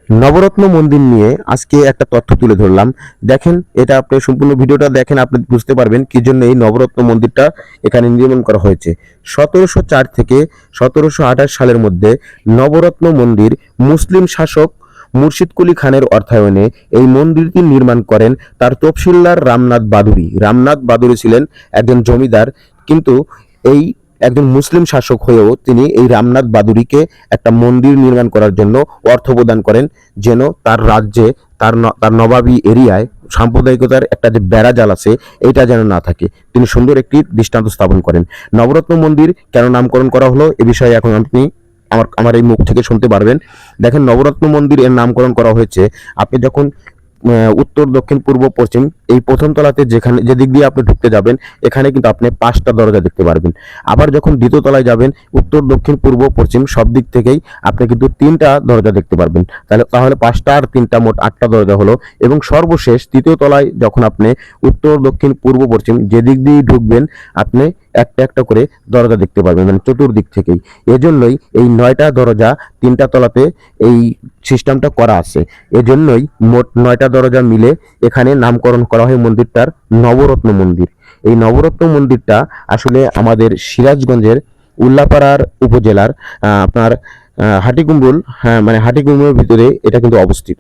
নবরত্ন মন্দির নিয়ে আজকে একটা তথ্য তুলে ধরলাম। দেখেন, এটা আপনি সম্পূর্ণ ভিডিওটা দেখেন, আপনি বুঝতে পারবেন কি জন্য এই নবরত্ন মন্দিরটা এখানে নির্মাণ করা হয়েছে। 1704 থেকে 1728 সালের মধ্যে নবরত্ন মন্দির মুসলিম শাসক মুর্শিদ কুলি খানের অর্থায়নে এই মন্দিরটি নির্মাণ করেন তার তফসিলদার রামনাথ বাদুড়ি। রামনাথ বাদুড়ি ছিলেন একজন জমিদার, কিন্তু এই একজন মুসলিম শাসক হয়েও তিনি এই রামনাথ বাদুড়িকে একটা মন্দির নির্মাণ করার জন্য অর্থ প্রদান করেন, যেন তার রাজ্যে তার নবাবী এরিয়ায় সাম্প্রদায়িকতার একটা যে বেড়াজাল আছে এটা যেন না থাকে। তিনি সুন্দর একটি দৃষ্টান্ত স্থাপন করেন। নবরত্ন মন্দির কেন নামকরণ করা হলো এ বিষয়ে এখন আপনি আমার এই মুখ থেকে শুনতে পারবেন। দেখেন, নবরত্ন মন্দির এর নামকরণ করা হয়েছে, আপনি যখন উত্তর দক্ষিণ পূর্ব পশ্চিম এই প্রথম তলাতে যে দিক দিয়ে আপনি ঢুকতে যাবেন, এখানে কিন্তু আপনি 5টা দরজা দেখতে পারবেন। আবার যখন দ্বিতীয় তলায় যাবেন, উত্তর দক্ষিণ পূর্ব পশ্চিম সব দিক থেকেই আপনি কিন্তু 3টা দরজা দেখতে পারবেন। তাহলে 5টা আর 3টা মোট 8টা দরজা হলো। এবং সর্বশেষ তৃতীয় তলায় যখন আপনি উত্তর দক্ষিণ পূর্ব পশ্চিম যে দিক দিয়ে ঢুকবেন, আপনি একটা একটা করে দরজা দেখতে পারবেন, মানে চতুর্দিক থেকেই। এজন্যই এই 9টা দরজা 3টা তলাতে এই সিস্টেমটা করা আছে। এজন্যই মোট 9টা দরজা মিলে এখানে নামকরণ করা হয় মন্দিরটার নবরত্ন মন্দির। এই নবরত্ন মন্দিরটা আসলে আমাদের সিরাজগঞ্জের উল্লাপাড়ার উপজেলার আপনার হাটিকুমরুল, হ্যাঁ মানে হাটিকুমরুলের ভিতরে এটা কিন্তু অবস্থিত।